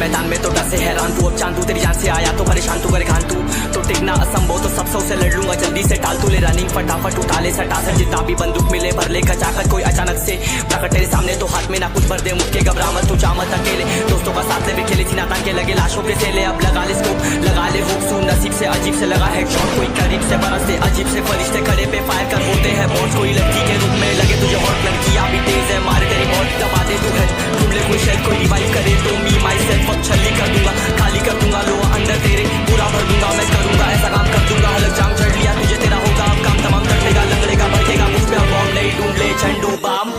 मैदान में तो डर से हैरान तू, अब चांदू तेरी जान से आया तो परेशान तू करे खान तू, तो टिकना असंभव तो सब सौ से लड़ लूंगा जल्दी से टाल तू ले रनिंग फटाफट उठा ले सटा सर जितना भी बंदूक मिले भर ले खचाकर कोई अचानक से प्रकट तेरे सामने तो हाथ में ना कुछ भर दे मुझके घबरा मत तू जा मत अकेले दोस्तों का साथ ले भी खेली थी नातान के लगे लाशों के सेले अब लगा ले स्कोप लगा ले होप सू नसीब से अजीब से लगा हेडशॉट कोई करीब से बरसते अजीब से फरिश्ते खड़े पे फायर कर बोलते हैं बॉस कोई लड़की के रूप में लगे तुझे हॉट लड़कियां भी तेज है मारे तेरी मौत दबा दे तू है ढूंढ ले कोई शेल कोई रिवाइव करे तो मी माई सेल्फ अब छल्ली कर दूंगा खाली कर दूंगा लो अंदर तेरे पूरा भर दूंगा मैं करूंगा ऐसा काम कर दूंगा हलक जाम चढ़ लिया तुझे तेरा होगा अब काम तमाम तड़ेगा लंगड़ेगा भड़केगा मुझ पे अब बॉम्ब नहीं ढूंढ ले Zandu Balm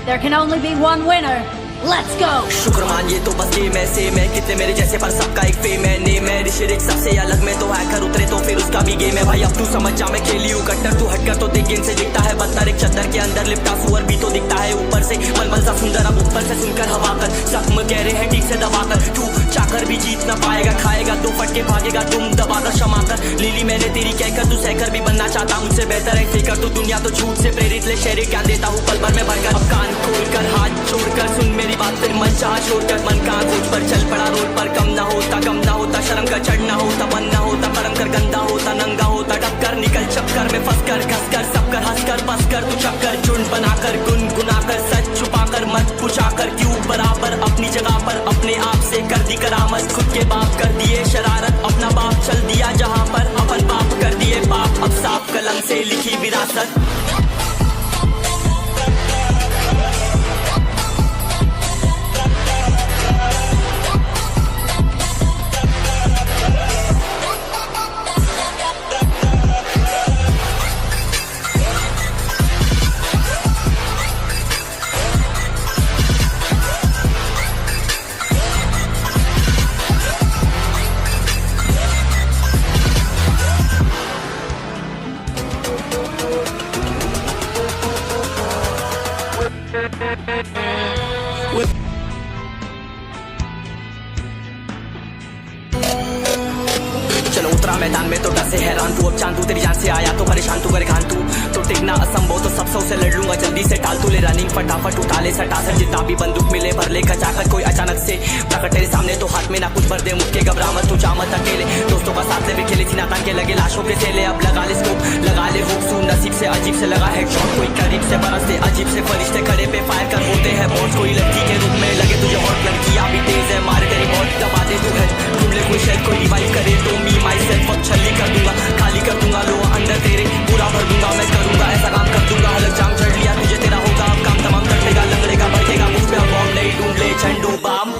There can only be one winner. Let's go. शुक्र मान ये तो बस गेम ऐसे मैं कितने मेरे जैसे पर सबका एक फेम है नेम है ऋषिक सबसे अलग में तो हैकर उतरे तो फिर उसका भी गेम है भाई अब तू समझ जा मैं खेली हूँ कट्टर तू हटकर तो देख गेम से दिखता है बदतर एक चद्दर के अंदर लिपटा सुअर भी तो दिखता है ऊपर से मलमल सा सुंदर अब ऊपर से सुनकर हवा कर जख्म कह रहे हैं ठीक से दबाकर तू चाकर भी जीत ना पाएगा खाएगा दो फटके भागेगा तुम दबाकर क्षमा कर लीली मैंने तेरी कहकर तू सहकर भी बनना चाहता मुझसे बेहतर है फेकर तू दुनिया तो झूठ से प्रेरित ले शेरे क्या देता हूँ पल भर में भरकर अब कान खोलकर हाथ छोड़कर सुन मेरी बात फिर मन चाह छोड़कर मन का खोज पर चल पड़ा रोड पर कम ना होता शर्म कर चढ़ना होता बन ना होता परम कर गंदा होता नंगा होता टक्कर निकल चक्कर में फंस कर घस कर सब कर हंस कर बस कर तू चक्कर झुंड बनाकर गुनगुनाकर सच छुपाकर मत पुछाकर क्यों बराबर अपनी जगह पर अपने आप से कर दी करामत खुद के बाप कर दिए शरारत अपना बाप चल दिया जहाँ पर अपन बाप कर दिए बाप अब साफ कलम से लिखी विरासत चलो उतरा मैदान में तो डर से हैरान तू अब चांदू तेरी जान से आया तो परेशान तू करे खान तू तो टिकना असंभव तो सब सौ से लड़ लूंगा जल्दी से टाल तू ले रनिंग फटाफट उठा ले सटा सर जितना भी बंदूक मिले भर ले खचाकर कोई अचानक से प्रकट तेरे सामने तो हाथ में ना कुछ भर दे मुझके घबरा मत तू जा मत अकेले दोस्तों का साथ ले भी खेली थी नातान के लगे लाशों के सेले अब लगा ले स्कोप लगा ले होप सू नसीब से अजीब से लगा हेडशॉट कोई करीब से बरसते अजीब से फरिश्ते खड़े पे फायर कर बोलते हैं बॉस कोई लड़की के रूप में लगे तुझे हॉट लड़कियां भी तेज है मारे तेरी मौत दबा दे तू है ढूंढ ले कोई शेल कोई रिवाइव करे तो मी माई सेल्फ अब छल्ली कर दूंगा खाली कर दूंगा लो अंदर तेरे पूरा भर दूंगा मैं करूंगा ऐसा काम कर दूंगा हलक जाम चढ़ लिया तुझे तेरा होगा अब काम तमाम तड़ेगा लंगड़ेगा भड़केगा मुझ पे अब बॉम्ब नहीं ढूंढ ले Zandu Balm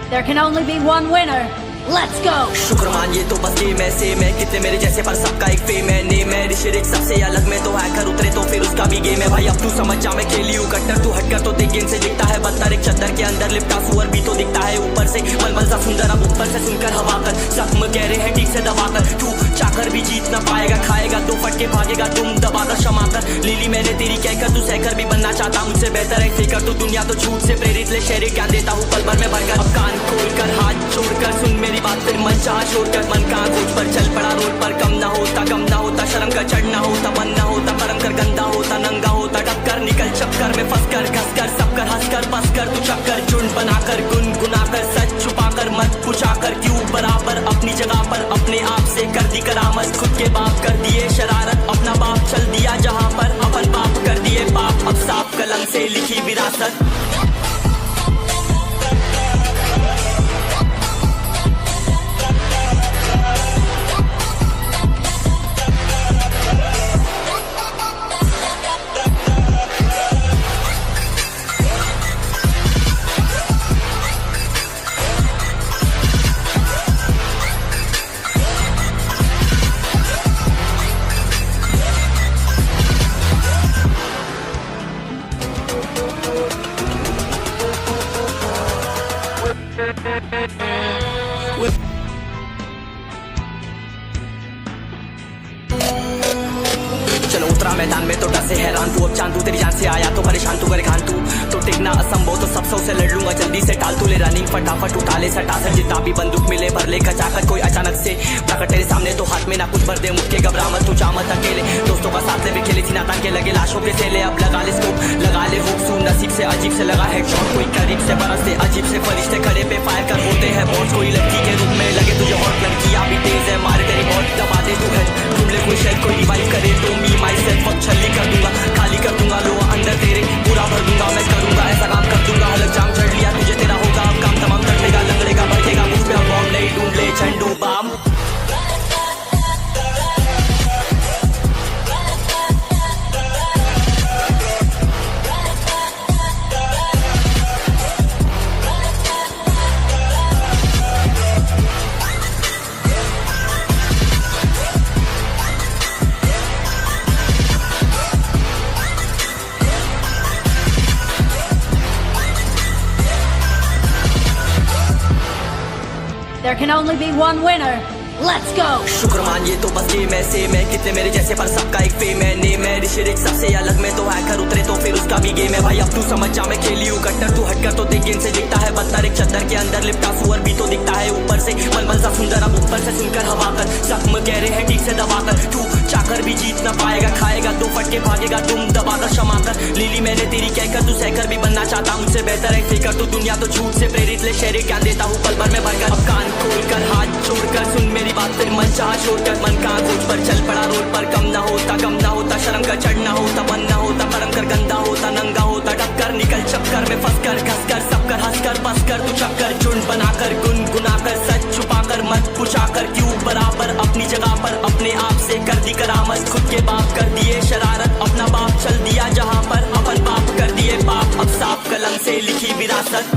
There can only be one winner. Let's go. शुक्र मान ये तो बस गेम ऐसे मैं कितने मेरे जैसे पर सबका एक फेम है नेम है ऋषिक सबसे अलग में तो हैकर उतरे तो फिर उसका भी गेम है भाई अब तू समझ जा मैं खेली हूँ कट्टर तू हटकर तो देख गेम से दिखता है बदतर एक चद्दर के अंदर लिपटा सुअर भी तो दिखता है ऊपर से मलमल सा सुंदर अब ऊपर से सुनकर हवा कर जख्म कह रहे हैं ठीक से दबाकर तू चाकर भी जीत ना पाएगा खाएगा दो फटके भागेगा तुम दबाकर क्षमा कर लीली मैंने तेरी कहकर तू सहकर भी बनना चाहता मुझसे बेहतर है फेकर तू दुनिया तो झूठ से प्रेरित ले शेरे क्या देता हूँ पल भर में भरकर अब कान खोलकर हाथ छोड़कर सुन मेरी बात फिर मन चाह छोड़कर मन का खोज पर चल पड़ा रोड पर कम ना होता शर्म कर चढ़ना होता बन ना होता परम कर गंदा होता नंगा होता टक्कर निकल चक्कर में फंस कर घस कर सब कर हंस कर बस कर तू चक्कर झुंड बनाकर गुनगुनाकर सच छुपाकर मत पुछाकर क्यों बराबर अपनी जगह पर अपने आप से कर दी करामत खुद के बाप कर दिए शरारत अपना बाप चल दिया जहाँ पर अपन बाप कर दिए बाप अब साफ कलम से लिखी विरासत उतरा मैदान में तो डर से हैरान तू, अब चांदू तेरी जान से आया तो परेशान तू करे खान तू तो टिकना असंभव तो सब सौ से लड़ लूंगा जल्दी से टाल तू ले रनिंग फटाफट उठा ले सटा सर जितना भी बंदूक मिले भर ले खचाकर कोई अचानक से प्रकट तेरे सामने तो हाथ में ना कुछ भर दे मुझके घबरा मत तू जा मत अकेले दोस्तों का साथ ले भी खेली थी नातान के लगे लाशों के सेले अब लगा ले स्कोप लगा ले हुक सू नसीब से अजीब से लगा हेडशॉट कोई करीब से बरसते अजीब से फरिश्ते खड़े पे फायर कर होते हैं बॉस कोई लड़की के रूप में लगे तुझे हॉट लड़कियां भी तेज है मारे तेरी बॉट दबा दे तू है ढूंढ ले कोई शेल कोई रिवाइव करे तो मी माई सेल्फ अब छल्ली कर दूंगा खाली कर दूंगा लो अंदर तेरे पूरा भर दूंगा मैं करूंगा ऐसा काम कर दूंगा हलक जाम चढ़ लिया तुझे तेरा होगा अब काम तमाम तटेगा लंगड़ेगा भड़केगा मुझ पे अब बॉम्ब नहीं ढूंढ ले Zandu Balm There can only be one winner. Let's go! शुक्र मानिए तो बस गेम ऐसे मैं कितने मेरे जैसे पर सबका एक फेम है नेम है ऋषिरिक सबसे अलग में तो हैकर उतरे तो फिर उसका भी गेम है भाई अब तू समझ जा मैं खेली हूँ कट्टर तू हटकर तो देख गेम से दिखता है बदतर एक चद्दर के अंदर लिपटा सुअर भी तो दिखता है ऊपर से मलमल सा सुंदर अब ऊपर से सुनकर हवा कर जख्म कह रहे हैं ठीक से दबा कर तू चाकर भी जीत ना पाएगा खाएगा दो फटके भागेगा तुम दबाकर क्षमा कर लीली मैंने तेरी कहकर तू सहकर भी बनना चाहता मुझसे बेहतर है फिकर तू दुनिया तो झूठ से प्रेरित ले शेरे क्या देता हूँ पल भर में भरकर अब कान खोलकर हाथ छोड़कर सुन मेरी बात फिर मन चाह छोड़कर मन का खोज पर चल पड़ा रोड पर कम ना होता शर्म का चढ़ना होता बन ना होता करम कर गंदा होता नंगा होता टक्कर निकल चक्कर में फंस कर घस कर सब कर हंस कर बस कर तू चक्कर झुंड बनाकर गुनगुनाकर सच छुपाकर मत पुछाकर क्यों बराबर अपनी जगह पर अपने आप से कर दी करामत खुद के बाप कर दिए शरारत अपना बाप चल दिया जहाँ पर अपन बाप कर दिए बाप अब साफ कलम से लिखी विरासत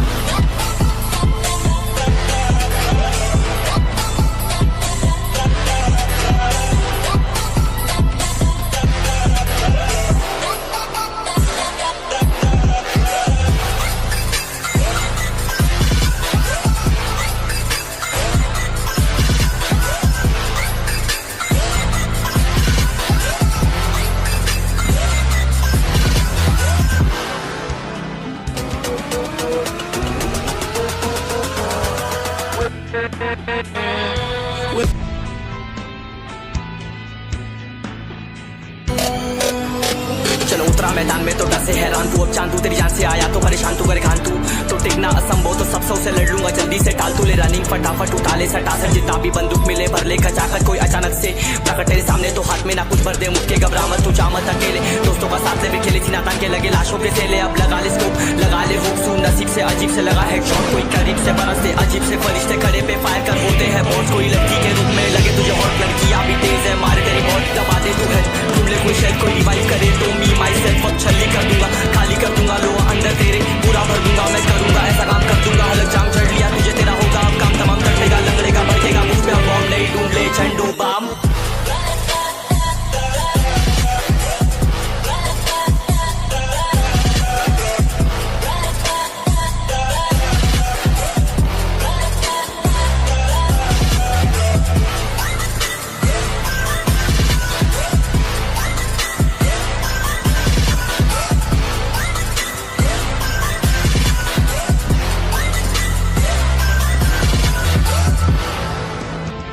चलो उतरा मैदान में तो डर से हैरान तू अब चांदू तेरी जान से आया तो परेशान तू करे खान तू तो टिकना असंभव तो सब सौ से लड़ लूंगा जल्दी से टाल तू ले रनिंग फटाफट उठा ले सटा सर जितना भी बंदूक मिले भर ले खचाकर कोई अचानक से प्रकट तेरे सामने तो हाथ में ना कुछ भर दे मुझके घबरा मत तू जा मत अकेले दोस्तों का साथ ले भी खेली थी नातान के लगे लाशों के सेले अब लगा ले स्कोप लगा ले हुक सू नसीब से अजीब से लगा हेडशॉट कोई करीब से बरसते अजीब से फरिश्ते खड़े पे फायर कर होते हैं बॉस कोई लड़की के रूप में लगे तुझे हॉट लड़कियां भी तेज है मारे तेरी बॉट दबा दे तू है ढूंढ ले कोई शेल कोई रिवाइव करे तो मी माई सेल्फ अब छल्ली कर दूंगा खाली कर दूंगा लो अंदर तेरे पूरा भर दूंगा मैं करूंगा ऐसा काम कर दूंगा हलक जाम चढ़ लिया तुझे तेरा होगा अब काम तमाम तटेगा लंगड़ेगा भड़केगा मुझ पे अब बॉम्ब नहीं ढूंढ ले Zandu Balm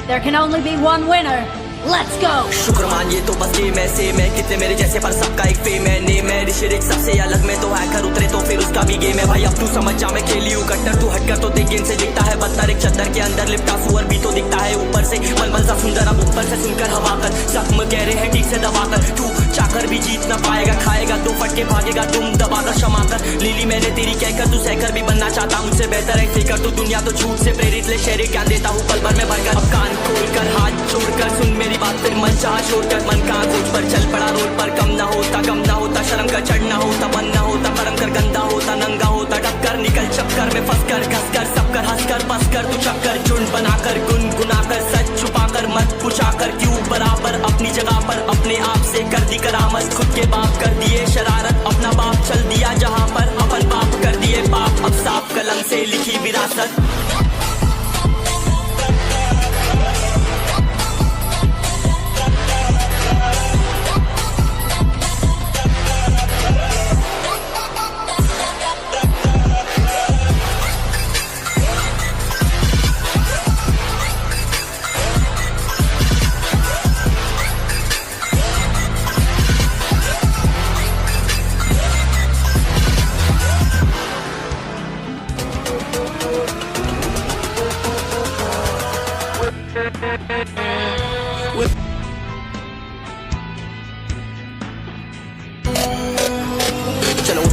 There can only be one winner. Let's go! शुक्र मानिए तो बस गेम ऐसे मैं कितने मेरे जैसे पर सबका एक फेम है नेम है ऋषिरिक सबसे अलग में तो हैकर उतरे तो फिर उसका भी गेम है भाई अब तू समझ जा मैं खेली हूँ कट्टर तू हटकर तो देख गेम से दिखता है बदतर एक चद्दर के अंदर लिपटा सुअर भी तो दिखता है ऊपर से मलमल सा सुंदर अब ऊपर से सुनकर हवा कर जख्म कह रहे हैं ठीक से दबा कर तू चाकर भी जीत ना पाएगा खाएगा दो फटके भागेगा तुम दबाकर क्षमा कर लीली मैंने तेरी कहकर तू सहकर भी बनना चाहता मुझसे बेहतर है फिकर तू दुनिया तो झूठ से प्रेरित ले शेरे क्या देता हूँ पल भर में भरकर अब कान खोलकर हाथ छोड़कर सुन मेरी बात फिर मन चाह छोड़कर मन का खोज पर चल पड़ा रोड पर कम ना होता शर्म का चढ़ना होता बन ना होता करम कर गंदा होता नंगा होता टक्कर निकल चक्कर में फंस कर घस कर सब कर हंस कर बस कर तू चक्कर झुंड बनाकर गुनगुनाकर सच छुपाकर मत पुछाकर क्यों बराबर अपनी जगह पर अपने आप से कर दी करामत खुद के बाप कर दिए शरारत अपना बाप चल दिया जहाँ पर अपन बाप कर दिए बाप अब साफ कलम से लिखी विरासत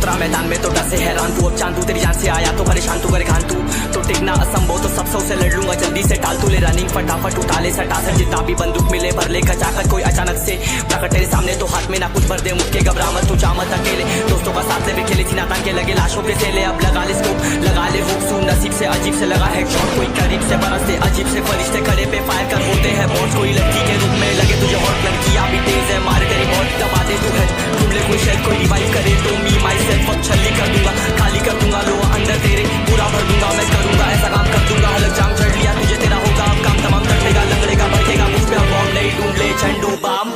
उतरा मैदान में तो डर से हैरान तू अब चांद तू तेरी जान से आया तो परेशान तू करे खान तू तो टिकना असंभव तो सब से लड़ लूंगा जल्दी से टाल तू ले रनिंग फटाफट उठा ले सटा सर जितना भी बंदूक मिले भर ले कचाकत कोई अचानक से प्रकट तेरे सामने तो हाथ में ना कुछ भर दे मुझके घबरा मत तू चामत अकेले दोस्तों का साथ ले खेली थी नातान के लगे लाशों के सेले अब लगा ले स्कोप लगा ले हुक सू नसीब से अजीब से लगा है शॉट कोई करीब से बरसते अजीब से फरिश्ते खड़े पे फायर कर होते हैं बॉस कोई लड़की के रूप में लगे तुझे हॉट लड़कियां भी तेज है मारे तेरी बहुत दबा दे तू है ढूंढ ले कोई शेर कोई रिवाइव करे तो मी माई सेल्फ अब छल्ली कर दूंगा खाली कर दूंगा लो अंदर तेरे पूरा भर दूंगा मैं करूंगा ऐसा काम कर दूंगा अलग जाम चढ़ लिया तुझे तेरा होगा अब काम तमाम तड़पेगा लंगड़ेगा भड़केगा मुझ पे अब बॉम्ब नहीं ढूंढ ले Zandu Balm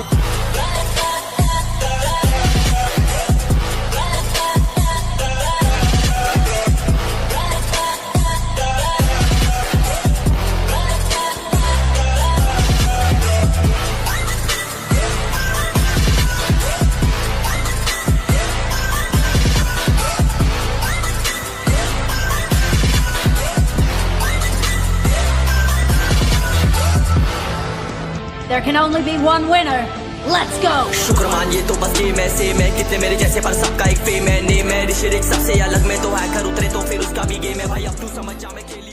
There can only be one winner. Let's go. शुक्रमान ये तो बस गेम है सेम है कितने मेरे जैसे पर सबका एक फेम है नेम है ऋषि सबसे अलग में तो हैकर उतरे तो फिर उसका भी गेम है भाई अब तू समझ जा मैं खेली